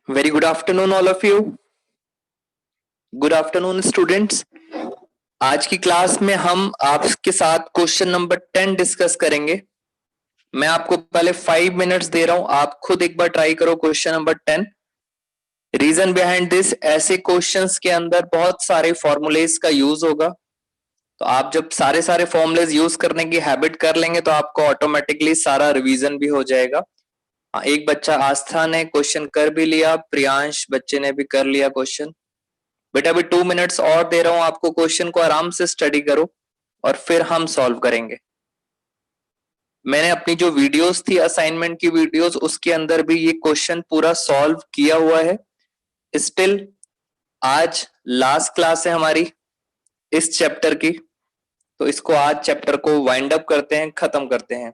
Very good afternoon, all of you. Good afternoon, students. आज की class में हम आपके साथ क्वेश्चन नंबर 10 डिस्कस करेंगे। मैं आपको पहले 5 मिनट्स दे रहा हूं, आप खुद एक बार ट्राई करो question number 10। Reason behind this, ऐसे क्वेश्चंस के अंदर बहुत सारे फॉर्मूलेज का यूज होगा, तो आप जब सारे फॉर्मूलेज यूज करने की हैबिट कर लेंगे तो आपको ऑटोमेटिकली सारा रिवीजन भी हो जाएगा। एक बच्चा आस्था ने क्वेश्चन कर भी लिया, प्रियांश बच्चे ने भी कर लिया क्वेश्चन। बेटा अभी 2 मिनट्स और दे रहा हूं आपको, क्वेश्चन को आराम से स्टडी करो और फिर हम सॉल्व करेंगे। मैंने अपनी जो वीडियोस थी असाइनमेंट की वीडियोस, उसके अंदर भी ये क्वेश्चन पूरा सॉल्व किया हुआ है। स्टिल आज लास्ट क्लास है हमारी इस चैप्टर की, तो इसको आज चैप्टर को वाइंड अप करते हैं, खत्म करते हैं।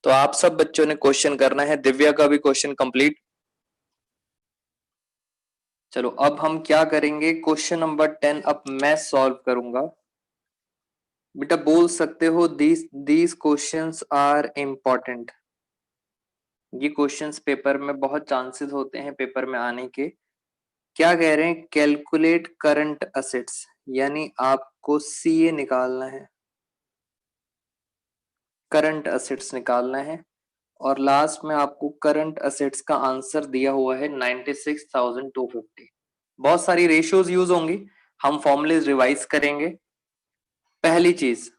तो आप सब बच्चों ने क्वेश्चन करना है। दिव्या का भी क्वेश्चन कंप्लीट। चलो अब हम क्या करेंगे, क्वेश्चन नंबर 10 अब मैं सॉल्व करूंगा। बेटा बोल सकते हो दीज क्वेश्चंस आर इम्पोर्टेंट। ये क्वेश्चंस पेपर में बहुत चांसेस होते हैं पेपर में आने के। क्या कह रहे हैं, कैलकुलेट करंट असेट्स, यानी आपको सीए निकालना है, करंट असेट्स निकालना है। और लास्ट में आपको करंट असेट्स का आंसर दिया हुआ है 96,250। बहुत सारी रेशियोज यूज होंगी, हम फॉर्मूलेज रिवाइज करेंगे। पहली चीज,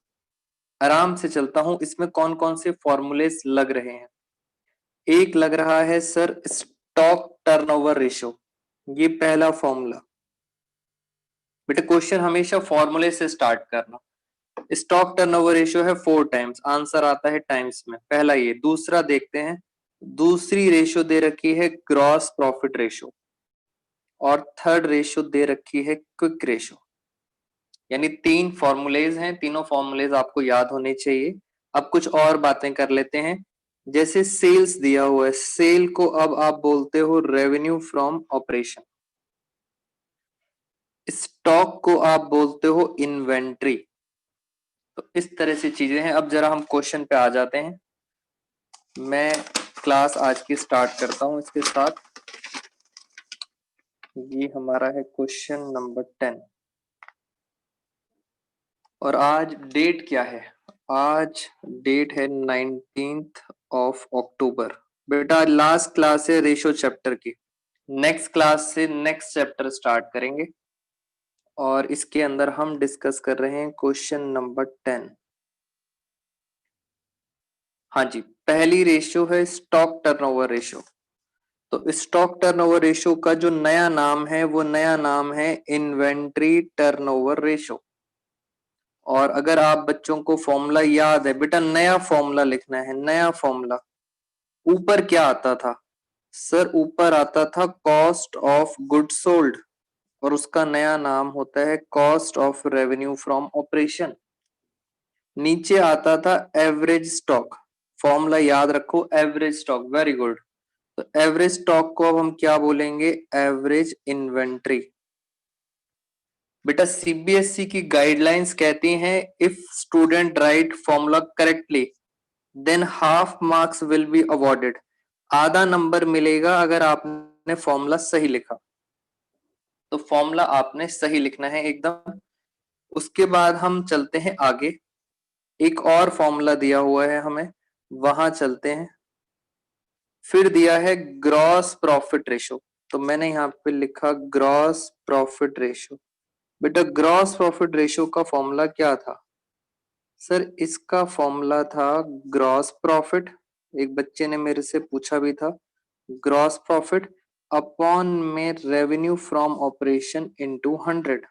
आराम से चलता हूं, इसमें कौन कौन से फॉर्मूलेज लग रहे हैं। एक लग रहा है सर स्टॉक टर्नओवर रेशियो, ये पहला फॉर्मूला। बेटा क्वेश्चन हमेशा फॉर्मूले से स्टार्ट करना। स्टॉक टर्नओवर रेशियो है 4 टाइम्स, आंसर आता है टाइम्स में, पहला ये। दूसरा देखते हैं, दूसरी रेशियो दे रखी है ग्रॉस प्रॉफिट रेशियो, और थर्ड रेशियो दे रखी है क्विक रेशियो। यानी 3 फॉर्मूलेज हैं, तीनों फॉर्मूलेज आपको याद होने चाहिए। अब कुछ और बातें कर लेते हैं। जैसे सेल्स दिया हुआ है, सेल को अब आप बोलते हो रेवेन्यू फ्रॉम ऑपरेशन। स्टॉक को आप बोलते हो इन्वेंट्री। तो इस तरह से चीजें हैं। अब जरा हम क्वेश्चन पे आ जाते हैं। मैं क्लास आज की स्टार्ट करता हूं इसके साथ। ये हमारा है क्वेश्चन नंबर 10। और आज डेट क्या है, आज डेट है 19th ऑफ अक्टूबर। बेटा लास्ट क्लास है रेशियो चैप्टर की, नेक्स्ट क्लास से नेक्स्ट चैप्टर स्टार्ट करेंगे और इसके अंदर हम डिस्कस कर रहे हैं क्वेश्चन नंबर 10। हाँ जी, पहली रेशियो है स्टॉक टर्नओवर रेशियो। तो स्टॉक टर्नओवर रेशियो का जो नया नाम है वो नया नाम है इन्वेंट्री टर्नओवर रेशियो। और अगर आप बच्चों को फॉर्मूला याद है, बेटा नया फॉर्मूला लिखना है, नया फॉर्मूला। ऊपर क्या आता था सर, ऊपर आता था कॉस्ट ऑफ गुड सोल्ड, और उसका नया नाम होता है cost of revenue from operation. नीचे आता था एवरेज स्टॉक, फॉर्मूला याद रखो, एवरेज स्टॉक, वेरी गुड। तो एवरेज स्टॉक को अब हम क्या बोलेंगे, एवरेज इन्वेंट्री। बेटा सीबीएसई की गाइडलाइंस कहती हैं if student right formula correctly than half marks will be awarded. आधा नंबर मिलेगा अगर आपने फॉर्मूला सही लिखा। तो फॉर्मूला आपने सही लिखना है एकदम। उसके बाद हम चलते हैं आगे, एक और फॉर्मूला दिया हुआ है हमें, वहां चलते हैं। फिर दिया है ग्रॉस प्रॉफिट रेशो, तो मैंने यहाँ पे लिखा ग्रॉस प्रॉफिट रेशो। बेटा ग्रॉस प्रॉफिट रेशो का फॉर्मूला क्या था सर, इसका फॉर्मूला था ग्रॉस प्रॉफिट, एक बच्चे ने मेरे से पूछा भी था, ग्रॉस प्रॉफिट अपॉन में रेवेन्यू फ्रॉम ऑपरेशन इनटू 100,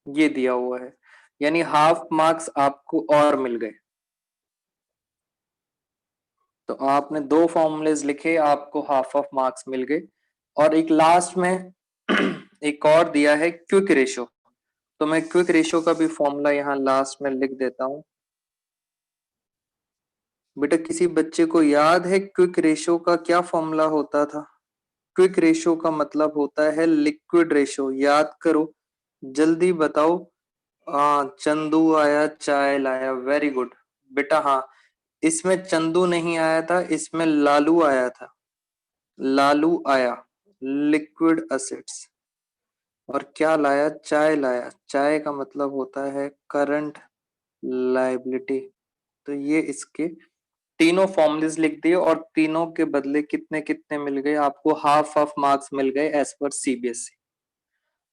ये दिया हुआ है। यानी हाफ मार्क्स आपको और मिल गए। तो आपने 2 फॉर्मूलेज लिखे, आपको हाफ ऑफ मार्क्स मिल गए। और एक लास्ट में एक और दिया है क्विक रेशियो, तो मैं क्विक रेशियो का भी फॉर्मूला यहाँ लास्ट में लिख देता हूं। बेटा किसी बच्चे को याद है क्विक रेशियो का क्या फॉर्मूला होता था? क्विक रेशियो का मतलब होता है लिक्विड रेशियो, याद करो, जल्दी बताओ। चंदू आया, चाय लाया, वेरी गुड। बेटा हाँ, इसमें चंदू नहीं आया था, इसमें लालू आया था, लालू आया। Liquid assets. और क्या लाया? चाय लाया। चाय का मतलब होता है करंट लायबिलिटी। तो ये इसके तीनों फॉर्मूलेस लिख दिए और तीनों के बदले कितने कितने मिल गए आपको? हाफ ऑफ मार्क्स मिल गए एज पर सीबीएसई।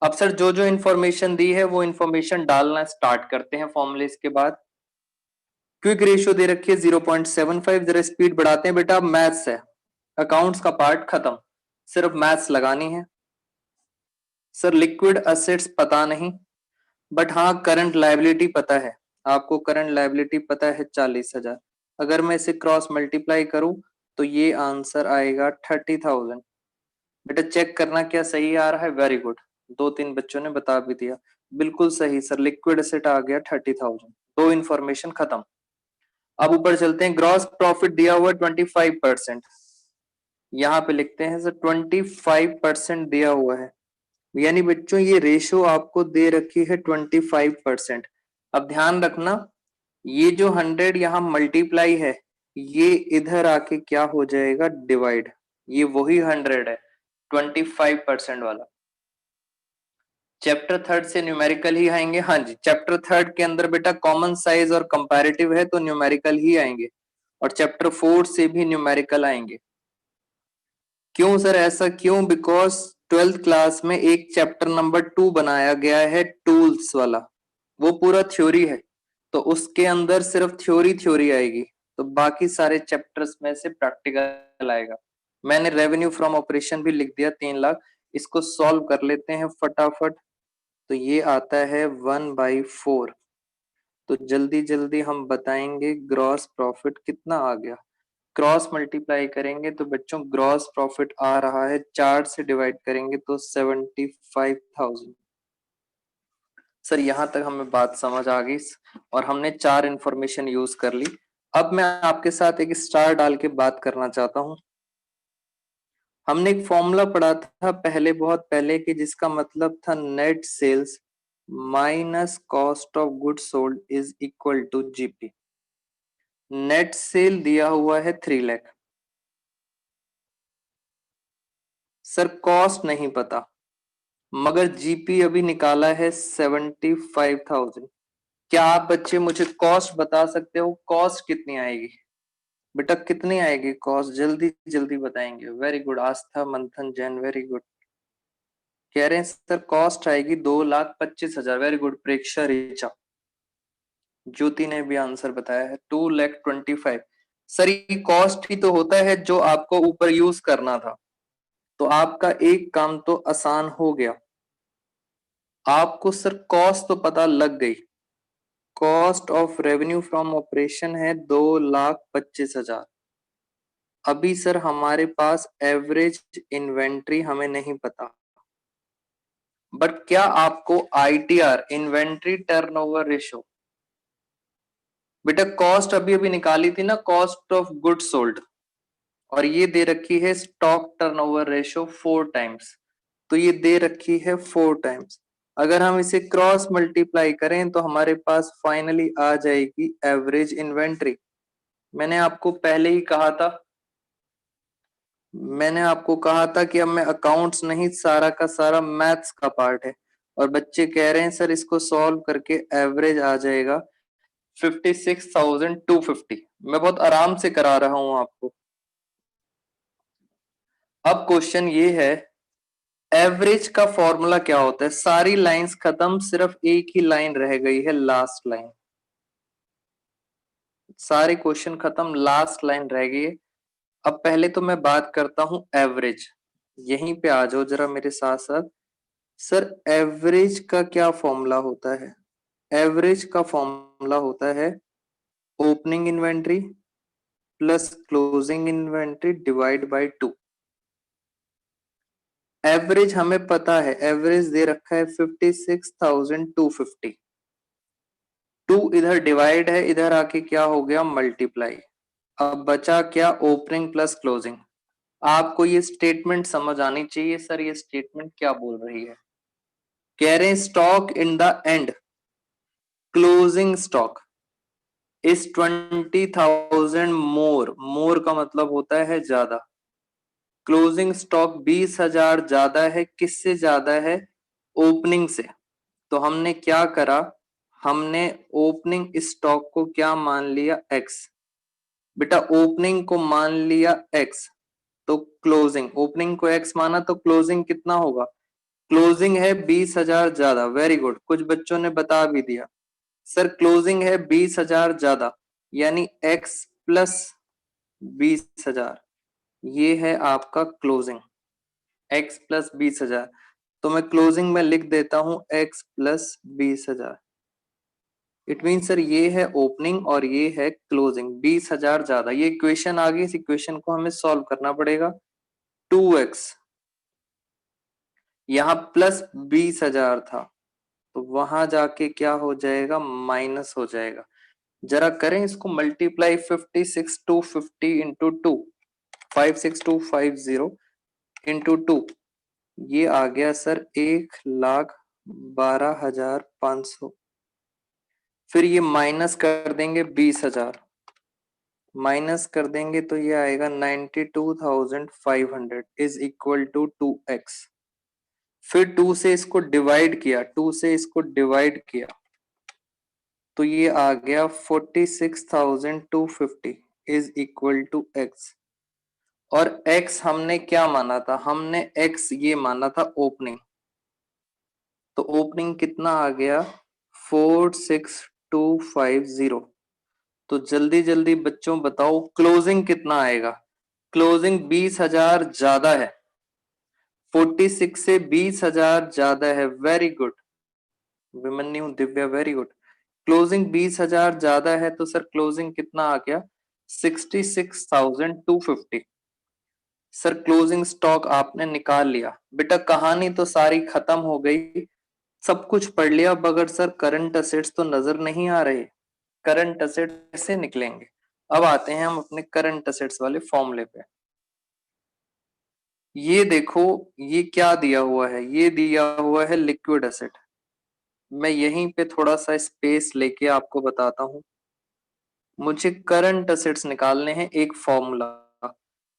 अब सर जो जो इन्फॉर्मेशन दी है वो इन्फॉर्मेशन डालना स्टार्ट करते हैं फॉर्मूलेस के बाद। क्विक रेशियो दे रखी है 0.75। जरा स्पीड बढ़ाते हैं बेटा। मैथ्स है, अकाउंट्स का पार्ट खत्म, सिर्फ मैथ्स लगानी है। सर लिक्विड असेट्स पता नहीं, बट हाँ करंट लायबिलिटी पता है। आपको करंट लायबिलिटी पता है 40,000। अगर मैं इसे क्रॉस मल्टीप्लाई करूं तो ये आंसर आएगा 30,000। बेटा चेक करना क्या सही आ रहा है। वेरी गुड, 2-3 बच्चों ने बता भी दिया। बिल्कुल सही सर, लिक्विड एसेट आ गया 30,000। दो इंफॉर्मेशन खत्म। अब ऊपर चलते हैं। ग्रॉस प्रॉफिट दिया हुआ 25%। यहाँ पे लिखते हैं सर 25% दिया हुआ है, यानी बच्चों ये रेशो आपको दे रखी है 25%। अब ध्यान रखना, ये जो 100 यहाँ मल्टीप्लाई है, ये इधर आके क्या हो जाएगा? डिवाइड। ये वही 100 है 25% वाला। चैप्टर थर्ड से न्यूमेरिकल ही आएंगे। हाँ जी, चैप्टर थर्ड के अंदर बेटा कॉमन साइज और कंपैरेटिव है तो न्यूमेरिकल ही आएंगे, और चैप्टर फोर्थ से भी न्यूमेरिकल आएंगे। क्यों सर ऐसा क्यों? बिकॉज 12th क्लास में एक चैप्टर नंबर 2 बनाया गया है टूल्स वाला, वो पूरा थ्योरी है, तो उसके अंदर सिर्फ थ्योरी आएगी, तो बाकी सारे चैप्टर्स में से प्रैक्टिकल आएगा। मैंने रेवेन्यू फ्रॉम ऑपरेशन भी लिख दिया 3 लाख। इसको सॉल्व कर लेते हैं फटाफट। तो ये आता है 1/4। तो जल्दी जल्दी हम बताएंगे ग्रॉस प्रॉफिट कितना आ गया। क्रॉस मल्टीप्लाई करेंगे तो बच्चों ग्रॉस प्रॉफिट आ रहा है, 4 से डिवाइड करेंगे तो 75,000। सर यहां तक हमें बात समझ आ गई और हमने 4 इंफॉर्मेशन यूज कर ली। अब मैं आपके साथ एक स्टार डाल के बात करना चाहता हूं। हमने एक फॉर्मूला पढ़ा था पहले, बहुत पहले, कि जिसका मतलब था net sales minus cost of goods sold is equal to GP. Net sale दिया हुआ है 3 लाख। सर कॉस्ट नहीं पता, मगर जीपी अभी निकाला है 75,000। क्या आप बच्चे मुझे कॉस्ट बता सकते हो? कॉस्ट कितनी आएगी बेटा? कितनी आएगी कॉस्ट? जल्दी जल्दी बताएंगे। वेरी गुड आस्था मंथन जैन, वेरी गुड। कह रहे हैं सर कॉस्ट आएगी 2,25,000। वेरी गुड प्रेक्षा रीचा। ज्योति ने भी आंसर बताया है 2,25,000। सर ये कॉस्ट ही तो होता है जो आपको ऊपर यूज करना था, तो आपका एक काम तो आसान हो गया। आपको सर कॉस्ट तो पता लग गई। Cost of revenue from operation है 2,25,000। अभी सर हमारे पास एवरेज इन्वेंट्री हमें नहीं पता, बट क्या आपको आईटीआर, इन्वेंट्री टर्नओवर रेशो, बेटा कॉस्ट अभी अभी निकाली थी ना, कॉस्ट ऑफ गुड्स सोल्ड, और ये दे रखी है स्टॉक टर्नओवर रेशो 4 टाइम्स, तो ये दे रखी है 4 टाइम्स। अगर हम इसे क्रॉस मल्टीप्लाई करें तो हमारे पास फाइनली आ जाएगी एवरेज इन्वेंट्री। मैंने आपको पहले ही कहा था, मैंने आपको कहा था कि अब मैं अकाउंट्स नहीं, सारा का सारा मैथ्स का पार्ट है, और बच्चे कह रहे हैं सर इसको सॉल्व करके एवरेज आ जाएगा 56,250। मैं बहुत आराम से करा रहा हूं आपको। अब क्वेश्चन ये है, एवरेज का फॉर्मूला क्या होता है? सारी लाइंस खत्म, सिर्फ एक ही लाइन रह गई है, लास्ट लाइन। सारे क्वेश्चन खत्म, लास्ट लाइन रह गई है। अब पहले तो मैं बात करता हूं एवरेज। यहीं पे आ जाओ जरा मेरे साथ साथ। सर एवरेज का क्या फॉर्मूला होता है? एवरेज का फॉर्मूला होता है opening inventory plus closing inventory divide by 2। Average हमें पता है, एवरेज दे रखा है 56,250। 2 इधर डिवाइड है, इधर आके क्या हो गया? मल्टीप्लाई। अब बचा क्या? Opening plus closing. आपको ये स्टेटमेंट समझ आनी चाहिए। सर ये स्टेटमेंट क्या बोल रही है? कह रहे हैं stock in the end, closing stock is 20,000 मोर। मोर का मतलब होता है ज्यादा। क्लोजिंग स्टॉक 20,000 ज्यादा है, किससे ज्यादा है? ओपनिंग से। तो हमने क्या करा, हमने ओपनिंग स्टॉक को क्या मान लिया? एक्स। बेटा ओपनिंग को मान लिया एक्स, तो क्लोजिंग, ओपनिंग को एक्स माना तो क्लोजिंग कितना होगा? क्लोजिंग है 20,000 ज्यादा। वेरी गुड, कुछ बच्चों ने बता भी दिया सर क्लोजिंग है 20,000 ज्यादा, यानी एक्स प्लस 20,000, ये है आपका क्लोजिंग। एक्स प्लस 20,000, तो मैं क्लोजिंग में लिख देता हूं x plus 20,000। It mean sir ये है ओपनिंग और ये है क्लोजिंग, 20,000 ज्यादा। ये इक्वेशन आ गई, इस इक्वेशन को हमें सॉल्व करना पड़ेगा। 2x, यहाँ प्लस 20,000 था, तो वहां जाके क्या हो जाएगा? माइनस हो जाएगा। जरा करें इसको मल्टीप्लाई, 56,250 इंटू 2, 56250 इंटू 2, ये आ गया सर 1,12,500। फिर ये माइनस कर देंगे 20,000, माइनस कर देंगे तो ये आएगा 92,500 इज इक्वल टू 2x। फिर 2 से इसको डिवाइड किया, 2 से इसको डिवाइड किया, तो ये आ गया 46,250 इज इक्वल टू x। और x हमने क्या माना था? हमने x ये माना था ओपनिंग, तो ओपनिंग कितना आ गया? 46,250। तो जल्दी जल्दी बच्चों बताओ क्लोजिंग कितना आएगा? क्लोजिंग 20,000 ज्यादा है, 46 से 20,000 ज्यादा है। Very good Vimanyu, Divya, very good. Closing 20,000 ज्यादा है, तो सर क्लोजिंग कितना आ गया? 66,250। सर क्लोजिंग स्टॉक आपने निकाल लिया। बेटा कहानी तो सारी खत्म हो गई, सब कुछ पढ़ लिया, मगर सर करंट असेट्स तो नजर नहीं आ रहे। करंट असेट्स कैसे निकलेंगे? अब आते हैं हम अपने करंट असेट्स वाले फॉर्मूले पे। ये देखो, ये क्या दिया हुआ है? ये दिया हुआ है लिक्विड एसेट। मैं यहीं पे थोड़ा सा स्पेस लेके आपको बताता हूं। मुझे करंट असेट्स निकालने हैं, एक फॉर्मूला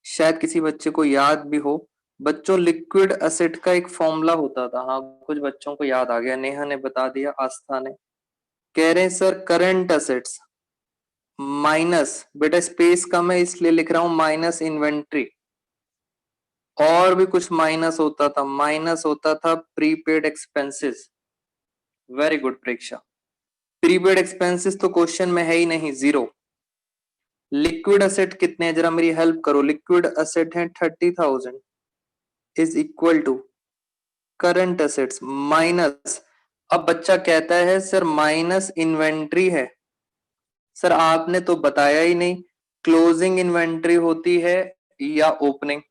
शायद किसी बच्चे को याद भी हो। बच्चों लिक्विड एसेट का एक फॉर्मूला होता था, हाँ कुछ बच्चों को याद आ गया, नेहा ने बता दिया, आस्था ने। कह रहे हैं सर करंट असेट्स माइनस, बेटा स्पेस कम है इसलिए लिख रहा हूं माइनस इन्वेंट्री। और भी कुछ माइनस होता था, माइनस होता था प्रीपेड एक्सपेंसेस। वेरी गुड प्रेक्षा, प्रीपेड एक्सपेंसेस तो क्वेश्चन में है ही नहीं, जीरो। लिक्विड असेट कितने हैं, जरा मेरी हेल्प करो। लिक्विड असेट है 30,000 is equal to current assets minus, अब बच्चा कहता है सर माइनस इन्वेंट्री है। सर आपने तो बताया ही नहीं क्लोजिंग इन्वेंट्री होती है या ओपनिंग।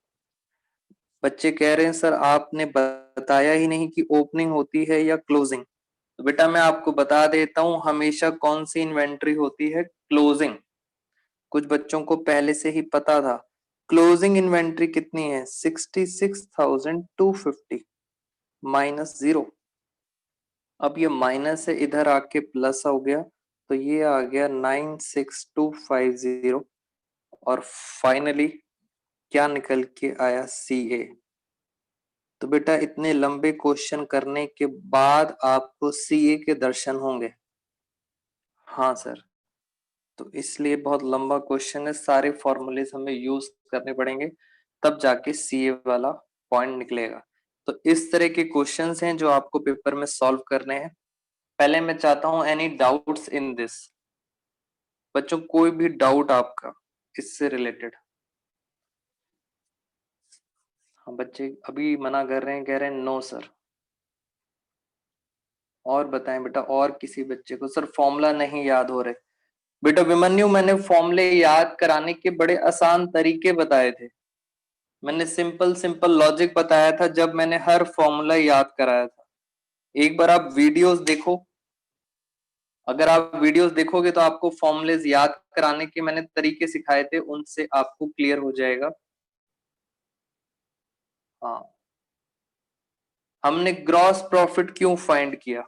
बच्चे कह रहे हैं सर आपने बताया ही नहीं कि ओपनिंग होती है या क्लोजिंग। तो बेटा मैं आपको बता देता हूं, हमेशा कौन सी इन्वेंट्री होती है? क्लोजिंग। कुछ बच्चों को पहले से ही पता था। क्लोजिंग इन्वेंट्री कितनी है? 66,250 माइनस जीरो। अब ये माइनस से इधर आके प्लस हो गया, तो ये आ गया 96,250। और फाइनली क्या निकल के आया? CA। तो बेटा इतने लंबे क्वेश्चन करने के बाद आपको CA के दर्शन होंगे। हाँ सर, तो इसलिए बहुत लंबा क्वेश्चन है, सारे फॉर्मूलेस हमें यूज करने पड़ेंगे, तब जाके CA वाला पॉइंट निकलेगा। तो इस तरह के क्वेश्चंस हैं जो आपको पेपर में सॉल्व करने हैं। पहले मैं चाहता हूं एनी डाउट्स इन दिस? बच्चों कोई भी डाउट आपका इससे रिलेटेड? हाँ बच्चे अभी मना कर रहे हैं, कह रहे हैं नो सर। और बताएं बेटा, और किसी बच्चे को? सर फॉर्मूला नहीं याद हो रहे। बेटा विमन्यु मैंने फॉर्मूले याद कराने के बड़े आसान तरीके बताए थे, मैंने सिंपल सिंपल लॉजिक बताया था जब मैंने हर फॉर्मूला याद कराया था। एक बार आप वीडियोस देखो, अगर आप वीडियोस देखोगे तो आपको फॉर्मूलेज याद कराने के मैंने तरीके सिखाए थे, उनसे आपको क्लियर हो जाएगा। हाँ, हमने ग्रॉस प्रॉफिट क्यों फाइंड किया?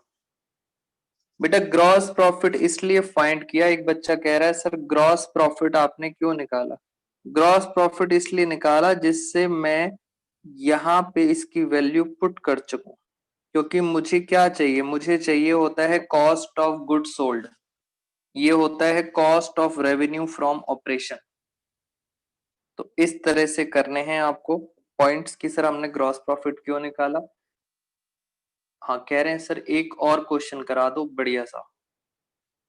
बेटा ग्रॉस प्रॉफिट इसलिए फाइंड किया, एक बच्चा कह रहा है सर ग्रॉस प्रॉफिट आपने क्यों निकाला? ग्रॉस प्रॉफिट इसलिए निकाला जिससे मैं यहाँ पे इसकी वैल्यू पुट कर चुकूं, क्योंकि मुझे क्या चाहिए, मुझे चाहिए होता है कॉस्ट ऑफ गुड सोल्ड, ये होता है cost of revenue from operation. तो इस तरह से करने हैं आपको पॉइंट्स की सर हमने ग्रॉस प्रॉफिट क्यों निकाला। हाँ कह रहे हैं सर एक और क्वेश्चन करा दो बढ़िया सा।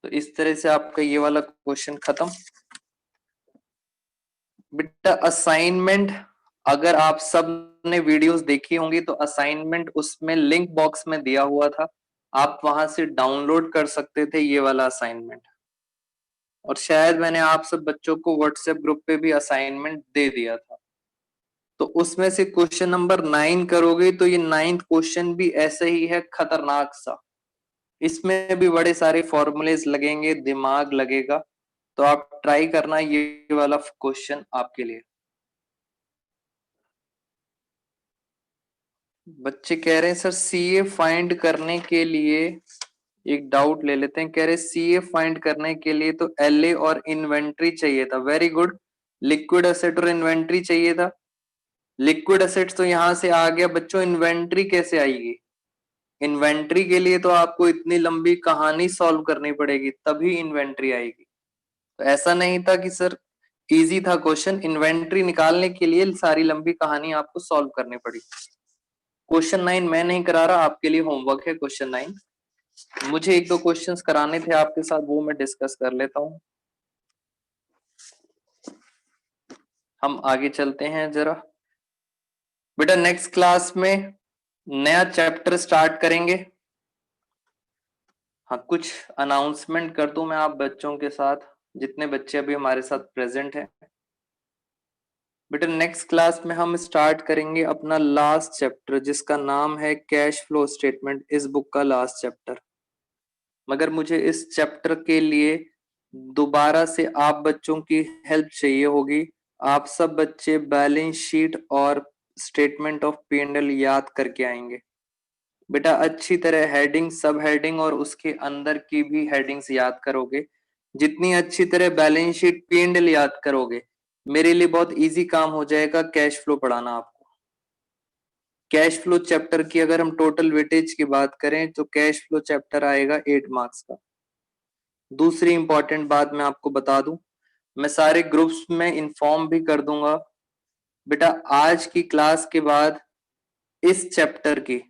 तो इस तरह से आपका ये वाला क्वेश्चन खत्म। बेटा असाइनमेंट, अगर आप सब ने वीडियोस देखी होंगी तो असाइनमेंट उसमें लिंक बॉक्स में दिया हुआ था, आप वहां से डाउनलोड कर सकते थे ये वाला असाइनमेंट। और शायद मैंने आप सब बच्चों को व्हाट्सएप ग्रुप पे भी असाइनमेंट दे दिया था। तो उसमें से क्वेश्चन नंबर 9 करोगे तो ये 9th क्वेश्चन भी ऐसे ही है खतरनाक सा, इसमें भी बड़े सारे फॉर्मूलेज लगेंगे, दिमाग लगेगा। तो आप ट्राई करना ये वाला क्वेश्चन आपके लिए। बच्चे कह रहे हैं सर सीए फाइंड करने के लिए, एक डाउट ले लेते हैं, कह रहे सीए फाइंड करने के लिए तो एलए और इन्वेंट्री चाहिए था। वेरी गुड, लिक्विड एसेट और इन्वेंट्री चाहिए था। लिक्विड एसेट्स तो यहां से आ गया बच्चों, इन्वेंट्री कैसे आएगी? इन्वेंट्री के लिए तो आपको इतनी लंबी कहानी सॉल्व करनी पड़ेगी तभी इन्वेंट्री आएगी। तो ऐसा नहीं था कि सर इजी था क्वेश्चन, इन्वेंट्री निकालने के लिए सारी लंबी कहानी आपको सॉल्व करनी पड़ी। क्वेश्चन 9 मैं नहीं करा रहा, आपके लिए होमवर्क है क्वेश्चन 9। मुझे एक दो क्वेश्चंस कराने थे आपके साथ, वो मैं डिस्कस कर लेता हूं। हम आगे चलते हैं जरा। बेटा नेक्स्ट क्लास में नया चैप्टर स्टार्ट करेंगे। हाँ कुछ अनाउंसमेंट कर दूं मैं आप बच्चों के साथ, जितने बच्चे अभी हमारे साथ प्रेजेंट हैं। बेटा नेक्स्ट क्लास में हम स्टार्ट करेंगे अपना लास्ट चैप्टर जिसका नाम है कैश फ्लो स्टेटमेंट, इस बुक का लास्ट चैप्टर। मगर मुझे इस चैप्टर के लिए दोबारा से आप बच्चों की हेल्प चाहिए होगी। आप सब बच्चे बैलेंस शीट और स्टेटमेंट ऑफ P&L याद करके आएंगे। बेटा अच्छी तरह हेडिंग, सब हेडिंग और उसके अंदर की भी हेडिंग्स याद करोगे। जितनी अच्छी तरह बैलेंस शीट P&L याद करोगे, मेरे लिए बहुत इजी काम हो जाएगा कैश फ्लो पढ़ाना आपको। कैश फ्लो चैप्टर की अगर हम टोटल वेटेज की बात करें तो कैश फ्लो चैप्टर आएगा 8 मार्क्स का। दूसरी इंपॉर्टेंट बात मैं आपको बता दूं, मैं सारे ग्रुप्स में इन्फॉर्म भी कर दूंगा। बेटा आज की क्लास के बाद इस चैप्टर की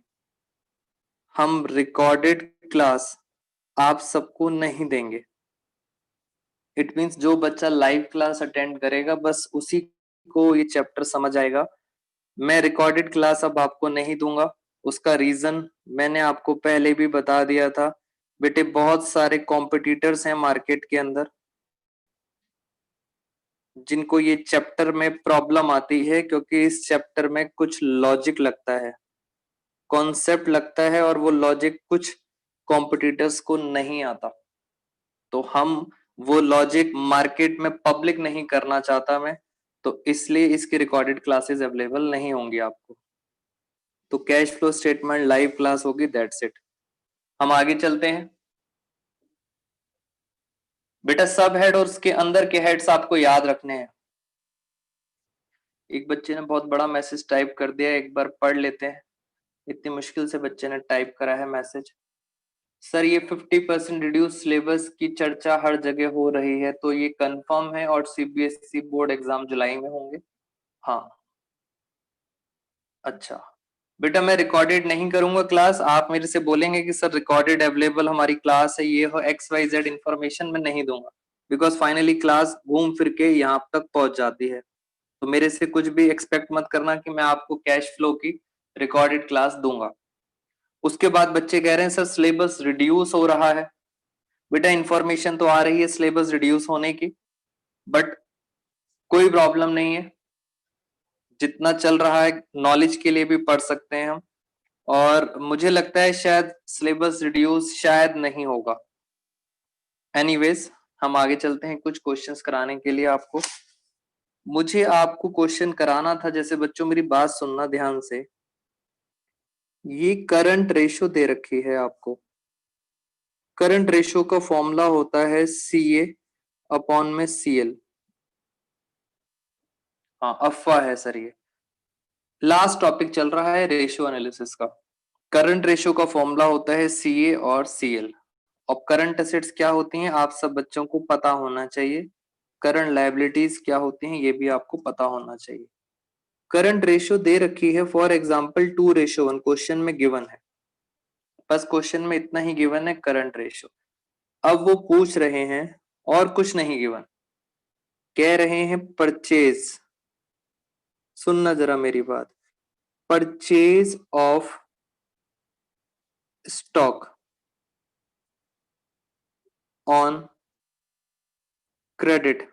हम रिकॉर्डेड क्लास आप सबको नहीं देंगे। इट मींस जो बच्चा लाइव क्लास अटेंड करेगा बस उसी को ये चैप्टर समझ आएगा। मैं रिकॉर्डेड क्लास अब आपको नहीं दूंगा। उसका रीजन मैंने आपको पहले भी बता दिया था। बेटे बहुत सारे कॉम्पिटिटर्स हैं मार्केट के अंदर जिनको ये चैप्टर में प्रॉब्लम आती है, क्योंकि इस चैप्टर में कुछ लॉजिक लगता है, कॉन्सेप्ट लगता है, और वो लॉजिक कुछ कॉम्पिटिटर्स को नहीं आता। तो हम वो लॉजिक मार्केट में पब्लिक नहीं करना चाहता मैं, तो इसलिए इसकी रिकॉर्डेड क्लासेस अवेलेबल नहीं होंगी आपको। तो cash flow statement live class होगी, दैट्स इट। हम आगे चलते हैं। बेटा सब हेड और उसके अंदर के हेड्स आपको याद रखने हैं। एक बच्चे ने बहुत बड़ा मैसेज टाइप कर दिया, एक बार पढ़ लेते हैं। इतनी मुश्किल से बच्चे ने टाइप करा है मैसेज। सर ये 50% रिड्यूस सिलेबस की चर्चा हर जगह हो रही है, तो ये कंफर्म है और सीबीएसई बोर्ड एग्जाम जुलाई में होंगे? हाँ अच्छा। बेटा मैं रिकॉर्डेड नहीं करूंगा क्लास, आप मेरे से बोलेंगे कि सर रिकॉर्डेड अवेलेबल हमारी क्लास है, ये हो XYZ इंफॉर्मेशन मैं नहीं दूंगा, बिकॉज फाइनली क्लास घूम फिर के यहाँ तक पहुंच जाती है। तो मेरे से कुछ भी एक्सपेक्ट मत करना कि मैं आपको कैश फ्लो की रिकॉर्डेड क्लास दूंगा। उसके बाद बच्चे कह रहे हैं सर सिलेबस रिड्यूस हो रहा है। बेटा इंफॉर्मेशन तो आ रही है सिलेबस रिड्यूस होने की, बट कोई प्रॉब्लम नहीं है, जितना चल रहा है नॉलेज के लिए भी पढ़ सकते हैं हम। और मुझे लगता है शायद सिलेबस रिड्यूस शायद नहीं होगा। एनीवेज हम आगे चलते हैं कुछ क्वेश्चंस कराने के लिए आपको। मुझे आपको क्वेश्चन कराना था, जैसे बच्चों मेरी बात सुनना ध्यान से। ये करंट रेशो दे रखी है आपको। करंट रेशो का फॉर्मूला होता है CA अपॉन में CL। हाँ अफवाह है सर ये। लास्ट टॉपिक चल रहा है रेशियो एनालिसिस का। करंट रेशियो का फॉर्मूला होता है सीए और सीएल। और करंट एसेट्स क्या होती हैं आप सब बच्चों को पता होना चाहिए। करंट लायबिलिटीज क्या होती हैं ये भी आपको पता होना चाहिए। करंट रेशियो दे रखी है फॉर एग्जांपल 2:1 क्वेश्चन में गिवन है। बस क्वेश्चन में इतना ही गिवन है करंट रेशियो। अब वो पूछ रहे हैं और कुछ नहीं गिवन, कह रहे हैं परचेज। सुनना जरा मेरी बात। Purchase of stock on credit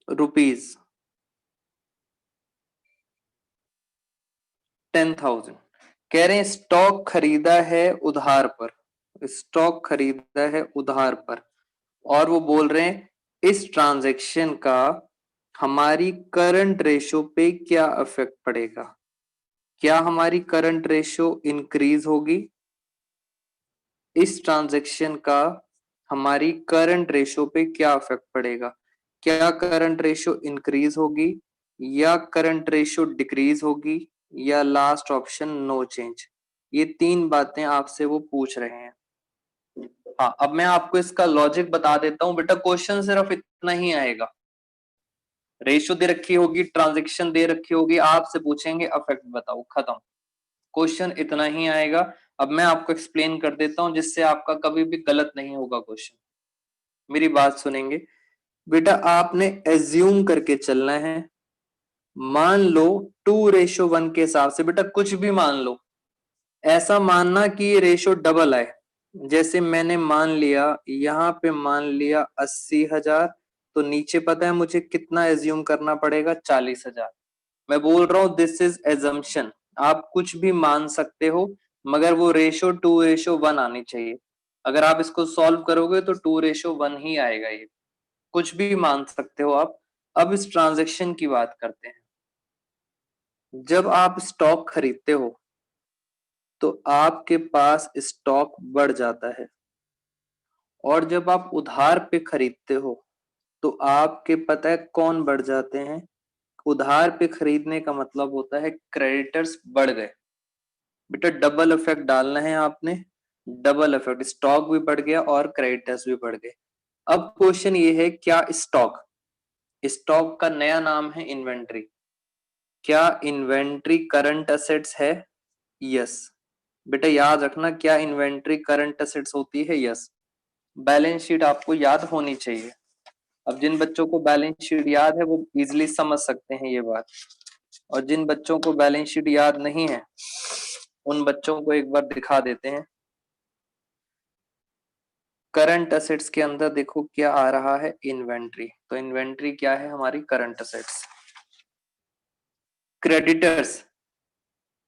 rupees 10,000। कह रहे हैं स्टॉक खरीदा है उधार पर, स्टॉक खरीदा है उधार पर। और वो बोल रहे हैं इस ट्रांजैक्शन का हमारी करंट रेशो पे क्या इफेक्ट पड़ेगा। क्या हमारी करंट रेशो इंक्रीज होगी। इस ट्रांजैक्शन का हमारी करंट रेशो पे क्या इफेक्ट पड़ेगा। क्या करंट रेशो इंक्रीज होगी या करंट रेशो डिक्रीज होगी या लास्ट ऑप्शन नो चेंज। ये तीन बातें आपसे वो पूछ रहे हैं। हाँ अब मैं आपको इसका लॉजिक बता देता हूं बेटा। क्वेश्चन सिर्फ इतना ही आएगा, रेशियो दे रखी होगी, ट्रांजैक्शन दे रखी होगी, आपसे पूछेंगे अफेक्ट बताओ, खत्म। क्वेश्चन इतना ही आएगा। अब मैं आपको एक्सप्लेन कर देता हूं जिससे आपका कभी भी गलत नहीं होगा क्वेश्चन। मेरी बात सुनेंगे बेटा। आपने एज्यूम करके चलना है। मान लो 2:1 के हिसाब से बेटा कुछ भी मान लो। ऐसा मानना कि ये रेशो डबल आए। जैसे मैंने मान लिया यहाँ पे मान लिया 80,000, तो नीचे पता है मुझे कितना एज्यूम करना पड़ेगा 40,000। मैं बोल रहा हूं दिस इज एजम्पशन। आप कुछ भी मान सकते हो मगर वो रेशो 2:1 आनी चाहिए। अगर आप इसको सॉल्व करोगे तो 2:1 ही आएगा ये। कुछ भी मान सकते हो आप। अब इस ट्रांजेक्शन की बात करते हैं। जब आप स्टॉक खरीदते हो तो आपके पास स्टॉक बढ़ जाता है, और जब आप उधार पे खरीदते हो तो आपके पता है कौन बढ़ जाते हैं। उधार पे खरीदने का मतलब होता है क्रेडिटर्स बढ़ गए। बेटा डबल इफेक्ट डालना है आपने। डबल इफेक्ट, स्टॉक भी बढ़ गया और क्रेडिटर्स भी बढ़ गए। अब क्वेश्चन ये है क्या स्टॉक, स्टॉक का नया नाम है इन्वेंट्री। क्या इन्वेंट्री करंट असेट्स है। यस। बेटा याद रखना क्या इन्वेंट्री करंट असेट्स होती है। यस। बैलेंस शीट आपको याद होनी चाहिए। अब जिन बच्चों को बैलेंस शीट याद है वो इजिली समझ सकते हैं ये बात, और जिन बच्चों को बैलेंस शीट याद नहीं है उन बच्चों को एक बार दिखा देते हैं। करंट असेट्स के अंदर देखो क्या आ रहा है, इन्वेंट्री। तो इन्वेंट्री क्या है हमारी करंट असेट्स। क्रेडिटर्स,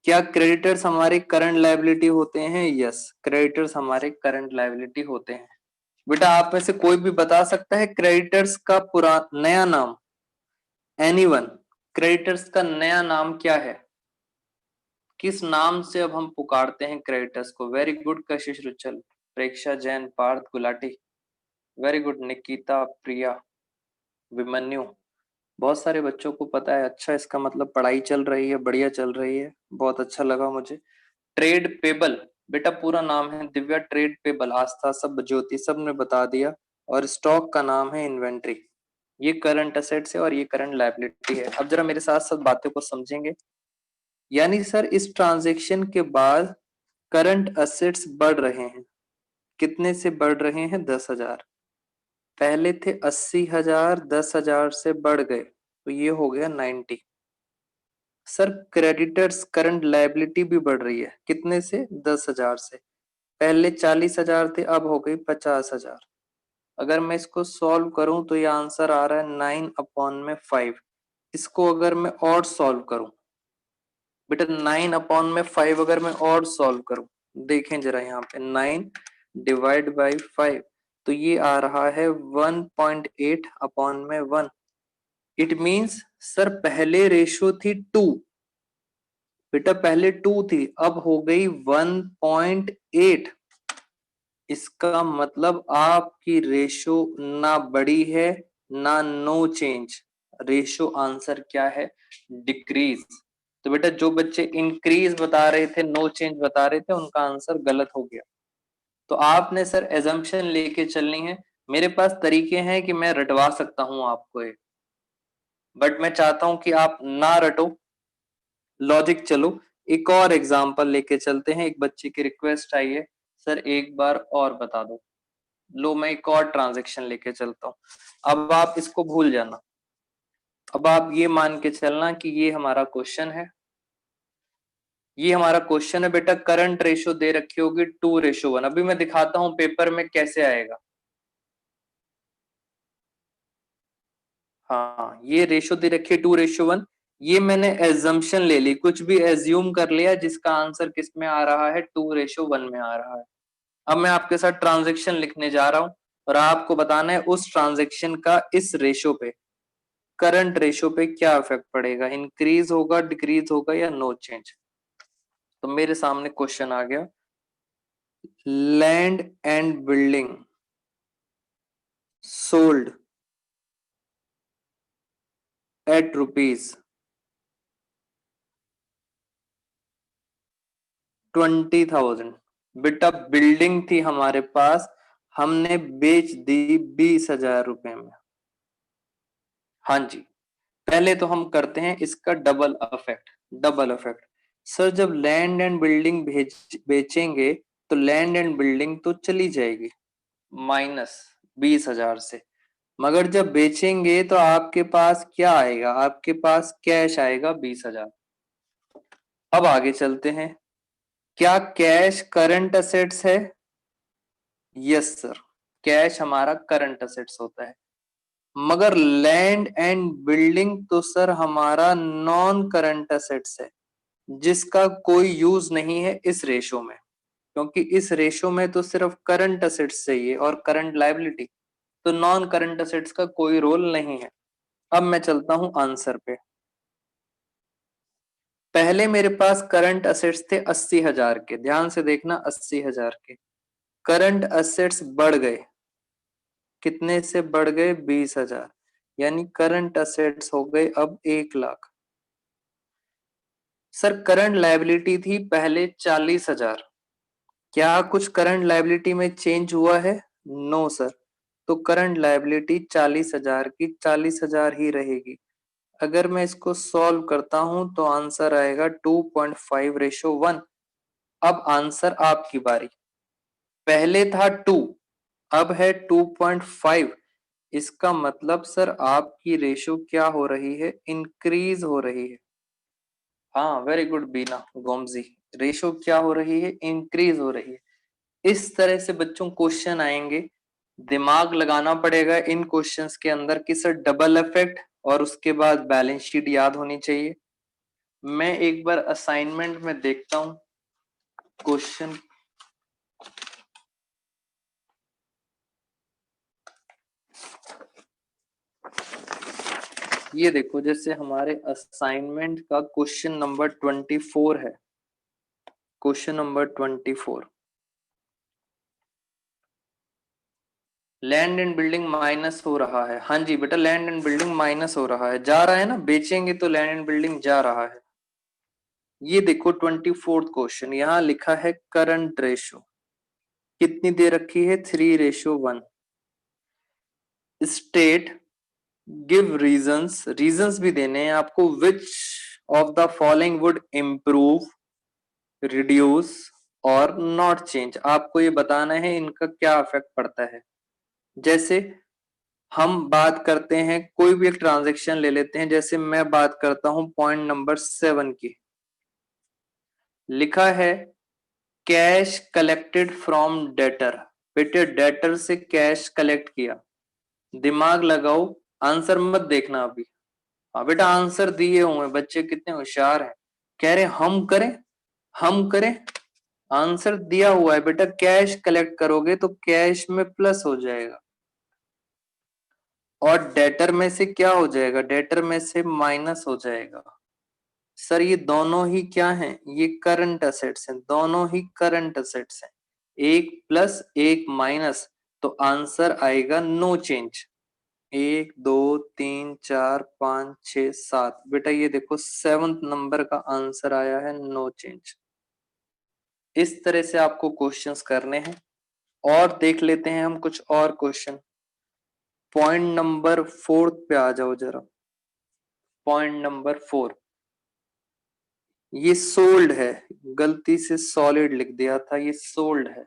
क्या क्रेडिटर्स हमारे करंट लायबिलिटी होते हैं। यस, क्रेडिटर्स हमारे करंट लायबिलिटी होते हैं। बेटा आप में से कोई भी बता सकता है क्रेडिटर्स का नया नाम। एनीवन, क्रेडिटर्स का नया नाम क्या है। किस नाम से अब हम पुकारते हैं क्रेडिटर्स को। वेरी गुड कशिश रुचल, प्रेक्षा जैन, पार्थ गुलाटी, वेरी गुड निकिता, प्रिया, विमन्यु। बहुत सारे बच्चों को पता है। अच्छा, इसका मतलब पढ़ाई चल रही है, बढ़िया चल रही है, बहुत अच्छा लगा मुझे। ट्रेड पेबल, बेटा पूरा नाम है दिव्या ट्रेड पेबल। आस्था, सब ज्योति, सब ने बता दिया। और स्टॉक का नाम है इन्वेंट्री। ये करंट असेट्स है और ये करंट लायबिलिटी है। अब जरा मेरे साथ साथ बातों को समझेंगे। यानी सर इस ट्रांजेक्शन के बाद करंट असेट्स बढ़ रहे हैं। कितने से बढ़ रहे हैं, 10,000। पहले थे 80,000, 10,000 से बढ़ गए तो ये हो गया 90। सर क्रेडिटर्स करंट लायबिलिटी भी बढ़ रही है, कितने से, 10,000 से। पहले 40,000 थे अब हो गई 50,000। अगर मैं इसको सॉल्व करूं तो ये आंसर आ रहा है 9/5। इसको अगर मैं और सॉल्व करूं बेटा, 9/5 अगर मैं और सॉल्व करूं, देखें जरा यहाँ पे 9 ÷ 5, तो ये आ रहा है 1.8/1। इट मीन्स सर पहले रेशो थी 2, बेटा पहले 2 थी अब हो गई 1.8। इसका मतलब आपकी रेशो ना बढ़ी है ना नो चेंज। रेशो आंसर क्या है? डिक्रीज। तो बेटा जो बच्चे इंक्रीज बता रहे थे, नो चेंज बता रहे थे, उनका आंसर गलत हो गया। तो आपने सर एजम्पशन लेके चलनी है। मेरे पास तरीके हैं कि मैं रटवा सकता हूं आपको ये, बट मैं चाहता हूं कि आप ना रटो, लॉजिक चलो। एक और एग्जांपल लेके चलते हैं। एक बच्चे की रिक्वेस्ट आई है, सर एक बार और बता दो। लो मैं एक और ट्रांजैक्शन लेके चलता हूं। अब आप इसको भूल जाना। अब आप ये मान के चलना कि ये हमारा क्वेश्चन है। ये हमारा क्वेश्चन है बेटा, करंट रेशो दे रखी होगी 2:1। अभी मैं दिखाता हूं पेपर में कैसे आएगा। हाँ, ये रेशो दे रखी है 2:1। ये मैंने एजम्पशन ले ली, कुछ भी एज्यूम कर लिया जिसका आंसर किस में आ रहा है, 2:1 में आ रहा है। अब मैं आपके साथ ट्रांजैक्शन लिखने जा रहा हूं और आपको बताना है उस ट्रांजैक्शन का इस रेशो पे, करंट रेशो पे क्या इफेक्ट पड़ेगा, इंक्रीज होगा, डिक्रीज होगा या नो चेंज। तो मेरे सामने क्वेश्चन आ गया, land and building sold at ₹20,000। बेटा बिल्डिंग थी हमारे पास, हमने बेच दी 20,000 रुपए में। हाँ जी, पहले तो हम करते हैं इसका double effect. Double effect sir, जब लैंड एंड बिल्डिंग बेचेंगे तो लैंड एंड बिल्डिंग तो चली जाएगी -20,000 से, मगर जब बेचेंगे तो आपके पास क्या आएगा, आपके पास कैश आएगा 20,000। अब आगे चलते हैं। क्या कैश करंट असेट्स है? यस सर, कैश हमारा करंट असेट्स होता है, मगर लैंड एंड बिल्डिंग तो सर हमारा नॉन करंट असेट्स है, जिसका कोई यूज नहीं है इस रेशो में, क्योंकि इस रेशो में तो सिर्फ करंट असेट्स चाहिए और करंट लायबिलिटी, तो नॉन करंट असेट्स का कोई रोल नहीं है। अब मैं चलता हूं आंसर पे। पहले मेरे पास करंट असेट्स थे 80,000 के, ध्यान से देखना 80,000 के। करंट असेट्स बढ़ गए, कितने से बढ़ गए? 20,000, यानी करंट असेट्स हो गए अब 1,00,000। सर करंट लायबिलिटी थी पहले 40,000, क्या कुछ करंट लायबिलिटी में चेंज हुआ है? नो सर, तो करंट लायबिलिटी 40,000 की 40,000 ही रहेगी। अगर मैं इसको सॉल्व करता हूं तो आंसर आएगा 2.5:1। अब आंसर आपकी बारी। पहले था 2, अब है 2.5। इसका मतलब सर आपकी रेशो क्या हो रही है? इंक्रीज हो रही है। हाँ, वेरी गुड बीना गोमजी, रेशो क्या हो रही है? इंक्रीज हो रही है। इस तरह से बच्चों क्वेश्चन आएंगे, दिमाग लगाना पड़ेगा इन क्वेश्चंस के अंदर कि सर डबल इफेक्ट और उसके बाद बैलेंस शीट याद होनी चाहिए। मैं एक बार असाइनमेंट में देखता हूं क्वेश्चन। ये देखो, जैसे हमारे असाइनमेंट का क्वेश्चन नंबर 24 है। Question number 24, land and building minus हो रहा है। हाँ जी बेटा, लैंड एंड बिल्डिंग माइनस हो रहा है, जा रहा है ना, बेचेंगे तो लैंड एंड बिल्डिंग जा रहा है। ये देखो 24th क्वेश्चन, यहाँ लिखा है करंट रेशो कितनी दे रखी है? 3:1। स्टेट, गिव रीजंस, रीजंस भी देने हैं आपको, which of the following would improve, reduce और नॉट चेंज। आपको ये बताना है इनका क्या इफेक्ट पड़ता है। जैसे हम बात करते हैं, कोई भी एक ट्रांजैक्शन ले लेते हैं, जैसे मैं बात करता हूं पॉइंट नंबर 7 की। लिखा है कैश कलेक्टेड फ्रॉम डेटर। बेटे डेटर से कैश कलेक्ट किया, दिमाग लगाओ, आंसर मत देखना अभी। हाँ बेटा, आंसर दिए हुए, बच्चे कितने होशियार हैं। कह रहे हम करें, हम करें, आंसर दिया हुआ है बेटा। कैश कलेक्ट करोगे तो कैश में प्लस हो जाएगा, और डेटर में से क्या हो जाएगा? डेटर में से माइनस हो जाएगा। सर ये दोनों ही क्या हैं? ये करंट असेट्स हैं, दोनों ही करंट असेट्स हैं। एक प्लस एक माइनस, तो आंसर आएगा नो चेंज। 1 2 3 4 5 6 7। बेटा ये देखो 7th नंबर का आंसर आया है नो चेंज। इस तरह से आपको क्वेश्चंस करने हैं और देख लेते हैं हम कुछ और क्वेश्चन। पॉइंट नंबर 4 पे आ जाओ जरा। पॉइंट नंबर 4, ये सोल्ड है, गलती से सॉलिड लिख दिया था, ये सोल्ड है।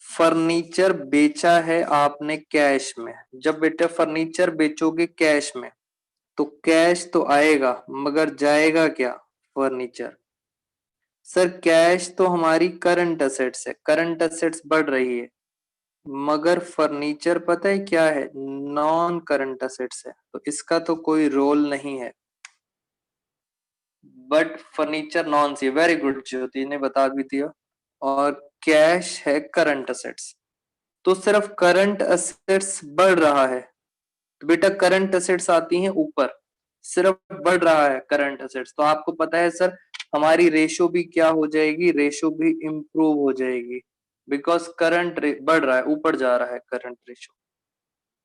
फर्नीचर बेचा है आपने कैश में। जब बेटा फर्नीचर बेचोगे कैश में तो कैश तो आएगा मगर जाएगा क्या? फर्नीचर। सर कैश तो हमारी करंट असेट्स है, करंट असेट्स बढ़ रही है, मगर फर्नीचर पता है क्या है? नॉन करंट असेट्स है, तो इसका तो कोई रोल नहीं है। बट फर्नीचर नॉन सी, वेरी गुड ज्योति ने बता भी दिया। और कैश है करंट असेट्स, तो सिर्फ करंट असेट्स बढ़ रहा है, तो बेटा करंट असेट्स आती हैं ऊपर, सिर्फ बढ़ रहा है करंट असेट्स, तो आपको पता है सर हमारी रेशो भी क्या हो जाएगी? रेशो भी इंप्रूव हो जाएगी, बिकॉज करंट बढ़ रहा है, ऊपर जा रहा है करंट रेशो।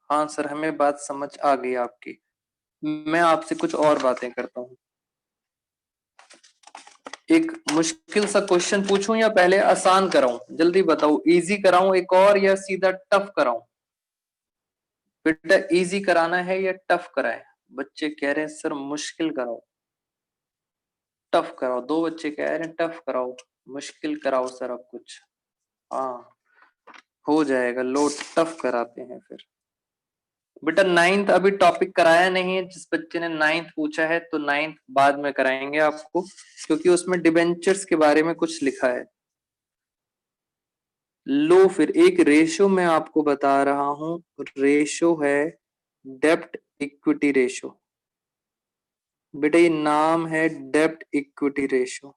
हाँ सर हमें बात समझ आ गई आपकी। मैं आपसे कुछ और बातें करता हूँ। एक मुश्किल सा क्वेश्चन पूछूं या पहले आसान कराऊं? जल्दी बताओ, इजी कराऊं एक और या सीधा टफ कराऊं? बेटा इजी कराना है या टफ कराएं? बच्चे कह रहे हैं सर मुश्किल कराओ। टफ कराओ, दो बच्चे कह रहे हैं टफ कराओ, मुश्किल कराओ सर अब कुछ। हाँ हो जाएगा, लो टफ कराते हैं फिर। बेटा नाइन्थ अभी टॉपिक कराया नहीं है, जिस बच्चे ने नाइन्थ पूछा है तो नाइन्थ बाद में कराएंगे आपको, क्योंकि उसमें डिबेंचर्स के बारे में कुछ लिखा है। लो फिर एक रेशो मैं आपको बता रहा हूं, रेशो है डेब्ट इक्विटी रेशो। बेटा ये नाम है डेब्ट इक्विटी रेशो,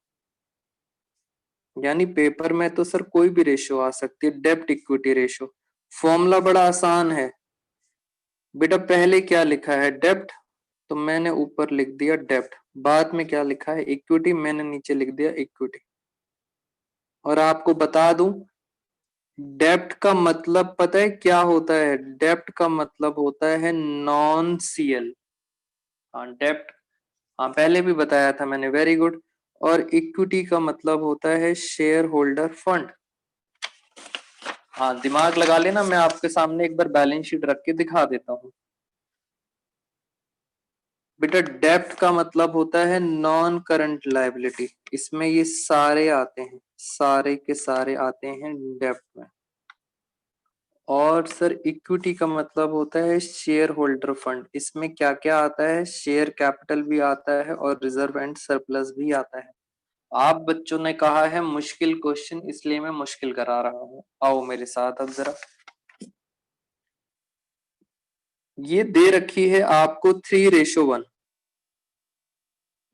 यानी पेपर में तो सर कोई भी रेशो आ सकती है, डेब्ट इक्विटी रेशो। फॉर्मूला बड़ा आसान है बेटा, पहले क्या लिखा है? डेब्ट, तो मैंने ऊपर लिख दिया डेब्ट। बाद में क्या लिखा है? इक्विटी, मैंने नीचे लिख दिया इक्विटी। और आपको बता दूं डेब्ट का मतलब पता है क्या होता है? डेब्ट का मतलब होता है नॉन सीएल। हाँ डेब्ट, हाँ पहले भी बताया था मैंने, वेरी गुड। और इक्विटी का मतलब होता है शेयर होल्डर फंड। हाँ दिमाग लगा लेना, मैं आपके सामने एक बार बैलेंस शीट रख के दिखा देता हूँ। बेटा डेब्ट का मतलब होता है नॉन करंट लायबिलिटी, इसमें ये सारे आते हैं, सारे के सारे आते हैं डेब्ट में। और सर इक्विटी का मतलब होता है शेयर होल्डर फंड, इसमें क्या क्या आता है? शेयर कैपिटल भी आता है और रिजर्व एंड सरप्लस भी आता है। आप बच्चों ने कहा है मुश्किल क्वेश्चन, इसलिए मैं मुश्किल करा रहा हूँ। आओ मेरे साथ अब जरा। ये दे रखी है आपको 3:1।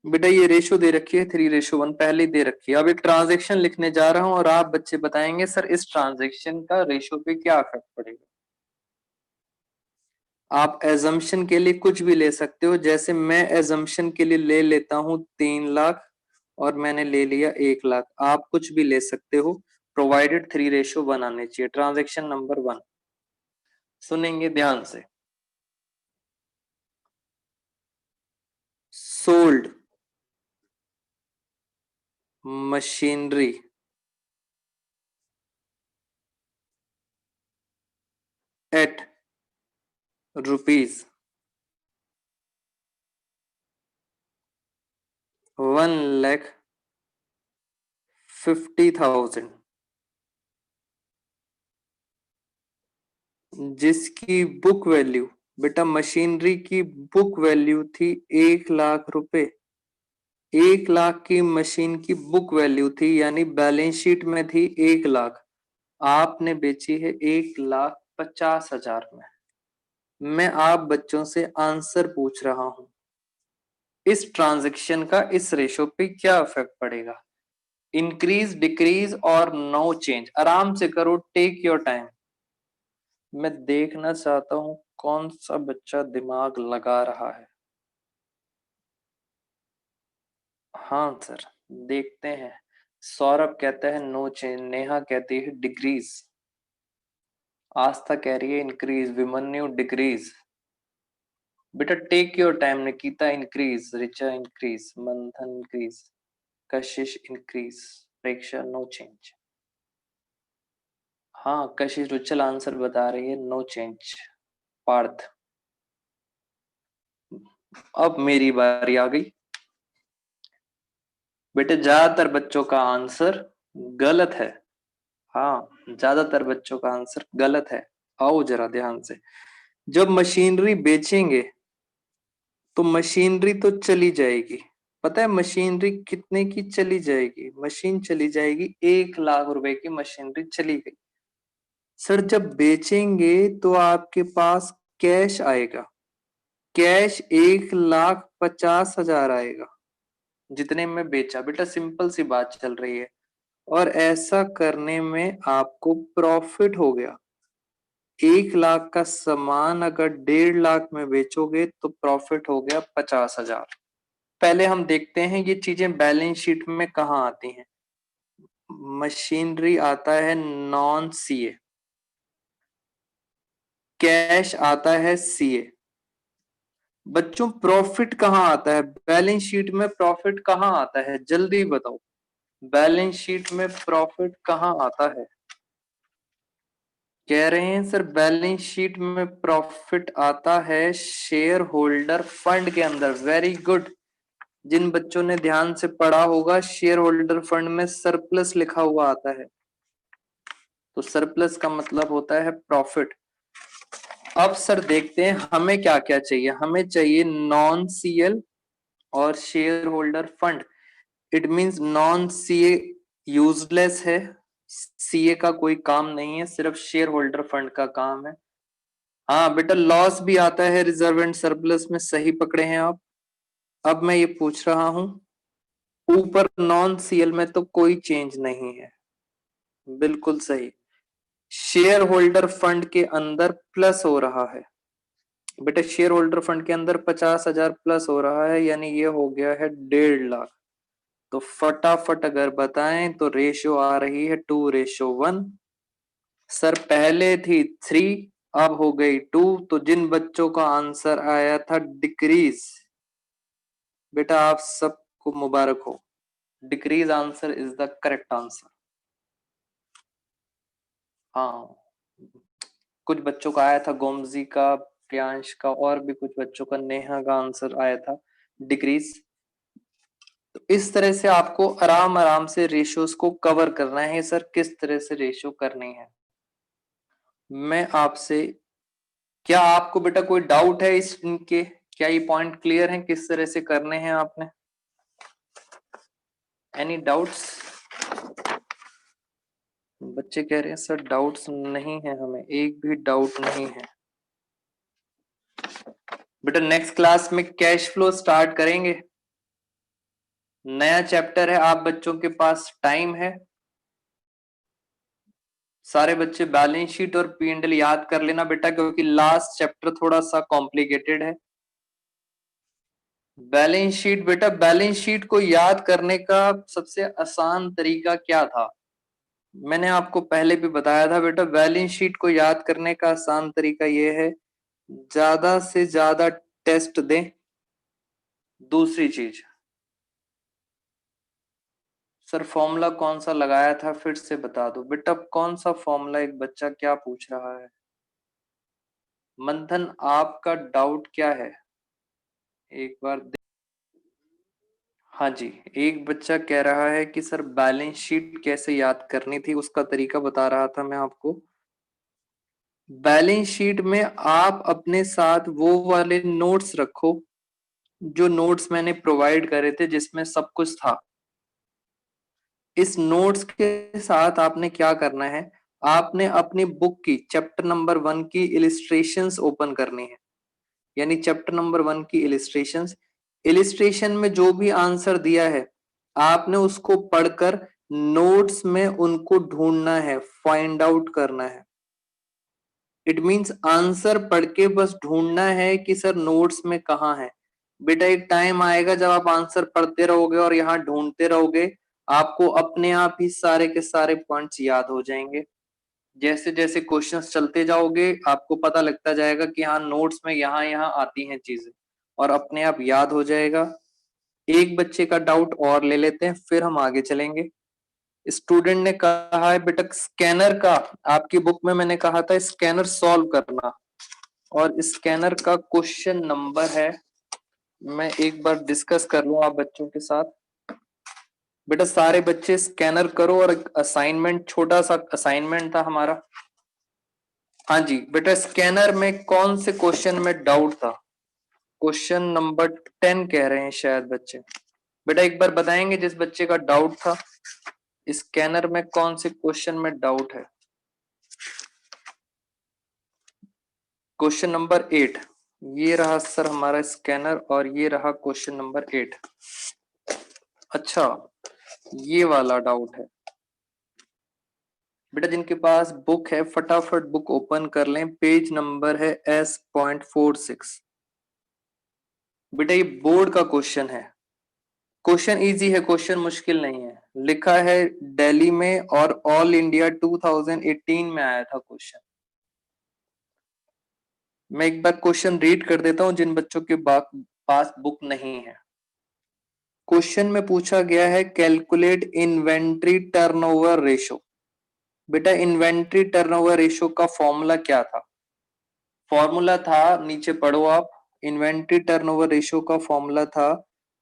बेटा ये रेशो दे रखी है 3:1, पहले दे रखी है। अब एक ट्रांजेक्शन लिखने जा रहा हूं और आप बच्चे बताएंगे सर इस ट्रांजेक्शन का रेशो पे क्या इफेक्ट पड़ेगा। आप एजम्पशन के लिए कुछ भी ले सकते हो, जैसे मैं एजम्पशन के लिए ले लेता हूं 3 लाख और मैंने ले लिया 1 लाख, आप कुछ भी ले सकते हो, प्रोवाइडेड 3:1 आने चाहिए। ट्रांजेक्शन नंबर 1 सुनेंगे ध्यान से। सोल्ड मशीनरी एट रुपीज 1,50,000, जिसकी बुक वैल्यू, बेटा मशीनरी की बुक वैल्यू थी 1 लाख रुपए। 1 लाख की मशीन की बुक वैल्यू थी, यानी बैलेंस शीट में थी 1 लाख, आपने बेची है 1,50,000 में। मैं आप बच्चों से आंसर पूछ रहा हूं, इस ट्रांजैक्शन का इस रेशो पे क्या इफेक्ट पड़ेगा? इंक्रीज, डिक्रीज और नो चेंज? आराम से करो, टेक योर टाइम। मैं देखना चाहता हूं कौन सा बच्चा दिमाग लगा रहा है। हाँ सर देखते हैं। सौरभ कहता है नो चेंज, नेहा कहती है डिक्रीज, आस्था कह रही है इंक्रीज, विमन्यु डिक्रीज। बेटा take your time. Nikita increase, Richa increase, Manthan increase, Kashish increase, Preksha no change. हाँ कशिश रुचल आंसर बता रही है नो चेंज। पार्थ, अब मेरी बारी आ गई। बेटे ज्यादातर बच्चों का आंसर गलत है। हाँ ज्यादातर बच्चों का आंसर गलत है। आओ जरा ध्यान से। जब मशीनरी बेचेंगे तो मशीनरी तो चली जाएगी। पता है मशीनरी कितने की चली जाएगी? मशीन चली जाएगी 1 लाख रुपए की मशीनरी चली गई। सर जब बेचेंगे तो आपके पास कैश आएगा। कैश 1,50,000 आएगा जितने में बेचा। बेटा सिंपल सी बात चल रही है। और ऐसा करने में आपको प्रॉफिट हो गया। 1 लाख का सामान अगर 1.5 लाख में बेचोगे तो प्रॉफिट हो गया 50,000। पहले हम देखते हैं ये चीजें बैलेंस शीट में कहाँ आती हैं। मशीनरी आता है नॉन सीए, कैश आता है सीए। बच्चों प्रॉफिट कहाँ आता है? बैलेंस शीट में प्रॉफिट कहाँ आता है? जल्दी बताओ, बैलेंस शीट में प्रॉफिट कहाँ आता है? कह रहे हैं सर बैलेंस शीट में प्रॉफिट आता है शेयर होल्डर फंड के अंदर। Very good. जिन बच्चों ने ध्यान से पढ़ा होगा शेयर होल्डर फंड में सरप्लस लिखा हुआ आता है। तो सरप्लस का मतलब होता है प्रॉफिट। अब सर देखते हैं हमें क्या क्या चाहिए। हमें चाहिए नॉन सीएल और share holder fund. It means non CA useless है, सीए का कोई काम नहीं है, सिर्फ शेयर होल्डर फंड का काम है। हाँ बेटा लॉस भी आता है रिजर्व एंड सरप्लस में, सही पकड़े हैं आप। अब मैं ये पूछ रहा हूं, ऊपर नॉन सीएल में तो कोई चेंज नहीं है। बिल्कुल सही। शेयर होल्डर फंड के अंदर प्लस हो रहा है। बेटा शेयर होल्डर फंड के अंदर 50,000 प्लस हो रहा है, यानी ये हो गया है 1.5 लाख। तो फटाफट अगर बताएं तो रेशियो आ रही है 2:1। सर पहले थी 3, अब हो गई 2। तो जिन बच्चों का आंसर आया था डिक्रीज, बेटा आप सबको मुबारक हो। Decrease answer is the correct answer. हाँ कुछ बच्चों का आया था, गोमजी का, प्रियांश का, और भी कुछ बच्चों का, नेहा का आंसर आया था डिक्रीज। तो इस तरह से आपको आराम आराम से रेशियोज को कवर करना है। सर किस तरह से रेशियो करनी है मैं आपसे, क्या आपको बेटा कोई डाउट है इस इनके? क्या ये पॉइंट क्लियर है किस तरह से करने हैं आपने? Any doubts? बच्चे कह रहे हैं सर डाउट्स नहीं है, हमें एक भी डाउट नहीं है। बेटा नेक्स्ट क्लास में कैश फ्लो स्टार्ट करेंगे, नया चैप्टर है। आप बच्चों के पास टाइम है, सारे बच्चे बैलेंस शीट और P&L याद कर लेना बेटा, क्योंकि लास्ट चैप्टर थोड़ा सा कॉम्प्लिकेटेड है। बैलेंस शीट, बेटा बैलेंस शीट को याद करने का सबसे आसान तरीका क्या था? मैंने आपको पहले भी बताया था बेटा, बैलेंस शीट को याद करने का आसान तरीका यह है, ज्यादा से ज्यादा टेस्ट दें। दूसरी चीज, सर फॉर्मूला कौन सा लगाया था फिर से बता दो बेटा, कौन सा फॉर्मूला? एक बच्चा क्या पूछ रहा है? मंथन आपका डाउट क्या है? एक बार हाँ जी, एक बच्चा कह रहा है कि सर बैलेंस शीट कैसे याद करनी थी, उसका तरीका बता रहा था मैं आपको। बैलेंस शीट में आप अपने साथ वो वाले नोट्स रखो जो नोट्स मैंने प्रोवाइड करे थे जिसमें सब कुछ था। इस नोट्स के साथ आपने क्या करना है, आपने अपनी बुक की चैप्टर नंबर 1 की इलिस्ट्रेशंस ओपन करनी है। यानी चैप्टर नंबर 1 की इलिस्ट्रेशंस, इलिस्ट्रेशन में जो भी आंसर दिया है आपने उसको पढ़कर नोट्स में उनको ढूंढना है, फाइंड आउट करना है। इट मींस आंसर पढ़ के बस ढूंढना है कि सर नोट्स में कहाँ है। बेटा एक टाइम आएगा जब आप आंसर पढ़ते रहोगे और यहाँ ढूंढते रहोगे, आपको अपने आप ही सारे के सारे पॉइंट्स याद हो जाएंगे। जैसे जैसे क्वेश्चंस चलते जाओगे आपको पता लगता जाएगा कि हाँ नोट्स में यहाँ यहाँ आती हैं चीजें और अपने आप याद हो जाएगा। एक बच्चे का डाउट और ले लेते हैं फिर हम आगे चलेंगे। स्टूडेंट ने कहा है बेटा स्कैनर का, आपकी बुक में मैंने कहा था स्कैनर सॉल्व करना, और स्कैनर का क्वेश्चन नंबर है, मैं एक बार डिस्कस कर लूं आप बच्चों के साथ। बेटा सारे बच्चे स्कैनर करो, और असाइनमेंट छोटा सा असाइनमेंट था हमारा। हाँ जी बेटा स्कैनर में कौन से क्वेश्चन में डाउट था? क्वेश्चन नंबर 10 कह रहे हैं शायद बच्चे। बेटा एक बार बताएंगे जिस बच्चे का डाउट था स्कैनर में कौन से क्वेश्चन में डाउट है? क्वेश्चन नंबर 8 ये रहा सर हमारा स्कैनर, और ये रहा क्वेश्चन नंबर 8। अच्छा ये वाला डाउट है। बेटा जिनके पास बुक है फटाफट बुक ओपन कर लें, पेज नंबर है S.46। बेटा ये बोर्ड का क्वेश्चन है, क्वेश्चन इजी है, क्वेश्चन मुश्किल नहीं है। लिखा है दिल्ली में और ऑल इंडिया 2018 में आया था क्वेश्चन। मैं एक बार क्वेश्चन रीड कर देता हूं जिन बच्चों के पास बुक नहीं है। क्वेश्चन में पूछा गया है कैलकुलेट इन्वेंट्री टर्नओवर रेशो। बेटा इन्वेंट्री टर्नओवर रेशो का फॉर्मूला क्या था? फॉर्मूला था, नीचे पढ़ो आप, इन्वेंट्री टर्नओवर रेशो का फॉर्मूला था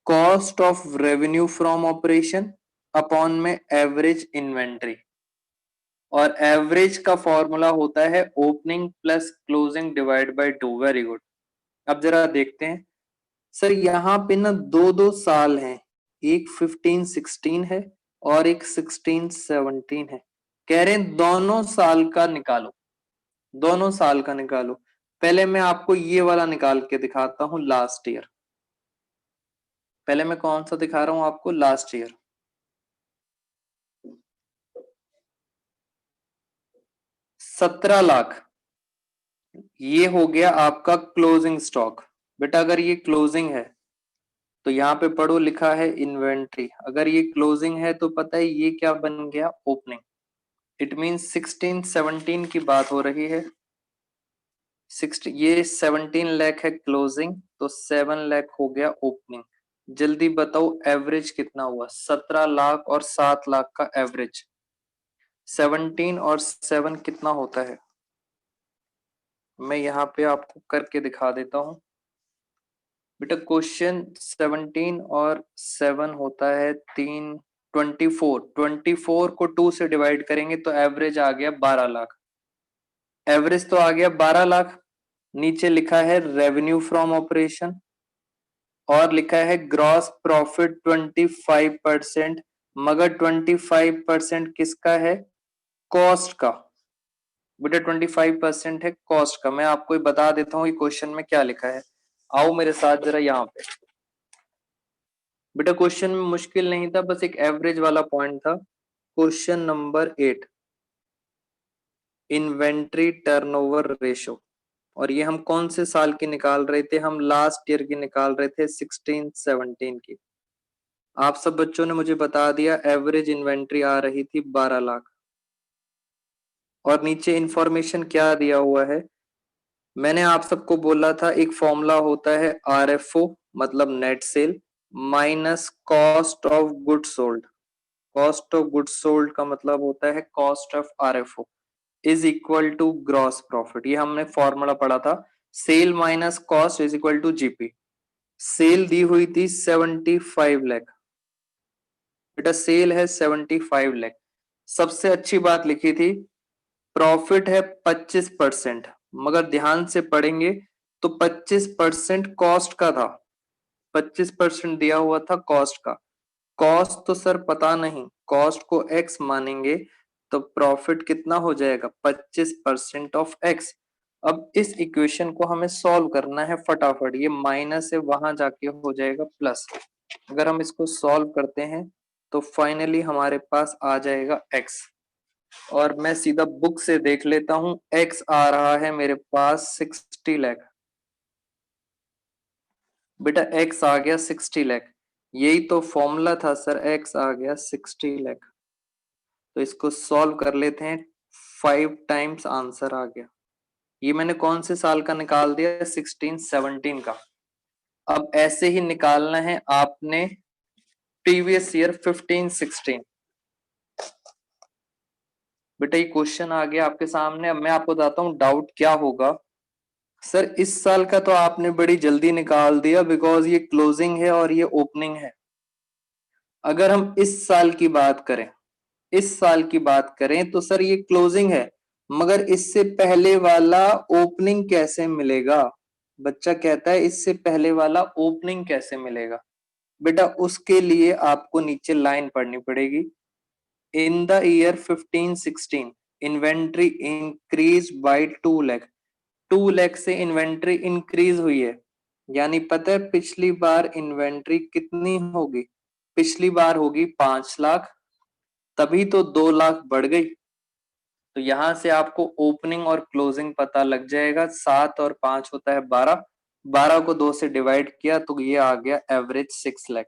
cost of revenue from operation upon में एवरेज इन्वेंट्री, और एवरेज का फॉर्मूला होता है opening plus closing divide by 2। Very good. अब जरा देखते हैं सर, यहाँ पे ना दो दो साल हैं, एक 15-16 है और एक 16-17 है। कह रहे हैं दोनों साल का निकालो, दोनों साल का निकालो। पहले मैं आपको ये वाला निकाल के दिखाता हूं लास्ट ईयर। पहले मैं कौन सा दिखा रहा हूं आपको? Last year. 17 लाख ये हो गया आपका क्लोजिंग स्टॉक। बेटा अगर ये क्लोजिंग है तो यहाँ पे पढ़ो लिखा है इन्वेंट्री, अगर ये क्लोजिंग है तो पता है ये क्या बन गया? ओपनिंग। इट मीन्स 16-17 की बात हो रही है। 60 ये 17 लाख है क्लोजिंग, तो 7 लाख हो गया ओपनिंग। जल्दी बताओ एवरेज कितना हुआ? 17 लाख और 7 लाख का एवरेज 17 और 7 कितना होता है? मैं यहाँ पे आपको करके दिखा देता हूँ। बेटा क्वेश्चन 17 और 7 होता है 3 24 को 2 से डिवाइड करेंगे तो एवरेज आ गया 12 लाख। एवरेज तो आ गया 12 लाख। नीचे लिखा है रेवेन्यू फ्रॉम ऑपरेशन और लिखा है ग्रॉस प्रॉफिट 25%, मगर 25% किसका है? कॉस्ट का। बेटा 25% है कॉस्ट का। मैं आपको बता देता हूँ ये क्वेश्चन में क्या लिखा है, आओ मेरे साथ जरा यहाँ पे। बेटा क्वेश्चन में मुश्किल नहीं था, बस एक एवरेज वाला पॉइंट था। Question number 8 inventory turnover ratio, और ये हम कौन से साल की निकाल रहे थे? हम लास्ट ईयर की निकाल रहे थे, 16-17 की। आप सब बच्चों ने मुझे बता दिया एवरेज इन्वेंट्री आ रही थी 12 लाख। और नीचे इंफॉर्मेशन क्या दिया हुआ है? मैंने आप सबको बोला था एक फॉर्मूला होता है RFO मतलब net sale minus cost of good sold. Cost of good sold का मतलब होता है cost of RFO is equal to gross profit. ये हमने फॉर्मूला पढ़ा था, sale minus cost is equal to GP। Sale दी हुई थी 75 लाख। बेटा सेल है 75 लाख। सबसे अच्छी बात लिखी थी प्रॉफिट है 25%, मगर ध्यान से पढ़ेंगे तो 25% कॉस्ट का था, 25% दिया हुआ था कॉस्ट का। कॉस्ट तो सर पता नहीं, कॉस्ट को x मानेंगे तो प्रॉफिट कितना हो जाएगा? 25% ऑफ x। अब इस इक्वेशन को हमें सॉल्व करना है फटाफट, ये माइनस है वहां जाके हो जाएगा प्लस। अगर हम इसको सॉल्व करते हैं तो फाइनली हमारे पास आ जाएगा x, और मैं सीधा बुक से देख लेता हूं। x आ रहा है मेरे पास 60 लाख। बेटा x आ गया 60 लाख, यही तो फॉर्मूला था सर, x आ गया 60 लाख। तो इसको सॉल्व कर लेते हैं। 5 टाइम्स आंसर आ गया। ये मैंने कौन से साल का निकाल दिया? 16-17 का। अब ऐसे ही निकालना है आपने प्रीवियस ईयर 15-16। बेटा ये क्वेश्चन आ गया आपके सामने। अब मैं आपको बताता हूँ डाउट क्या होगा। सर इस साल का तो आपने बड़ी जल्दी निकाल दिया, बिकॉज ये क्लोजिंग है और ये ओपनिंग है। अगर हम इस साल की बात करें, इस साल की बात करें तो सर ये क्लोजिंग है, मगर इससे पहले वाला ओपनिंग कैसे मिलेगा? बच्चा कहता है इससे पहले वाला ओपनिंग कैसे मिलेगा? बेटा उसके लिए आपको नीचे लाइन पढ़नी पड़ेगी। In the year 15-16 inventory increase by 2 lakh. 2 lakh से इन्वेंट्री इंक्रीज हुई है, यानी पता है पिछली बार इन्वेंट्री कितनी होगी? पिछली बार होगी 5 लाख, तभी तो 2 लाख बढ़ गई। तो यहां से आपको ओपनिंग और क्लोजिंग पता लग जाएगा। 7 और 5 होता है 12, 12 को 2 से डिवाइड किया तो ये आ गया एवरेज 6 लाख।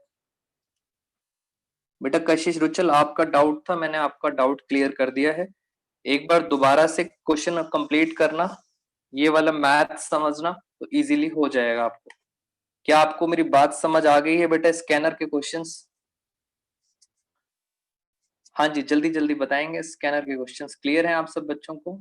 बेटा कशिश रुचल आपका डाउट था, मैंने आपका डाउट क्लियर कर दिया है। एक बार दोबारा से क्वेश्चन कंप्लीट करना, ये वाला मैथ समझना, तो इजीली हो जाएगा आपको। क्या आपको मेरी बात समझ आ गई है बेटा? स्कैनर के क्वेश्चंस, हाँ जी जल्दी जल्दी बताएंगे। स्कैनर के क्वेश्चंस क्लियर हैं आप सब बच्चों को?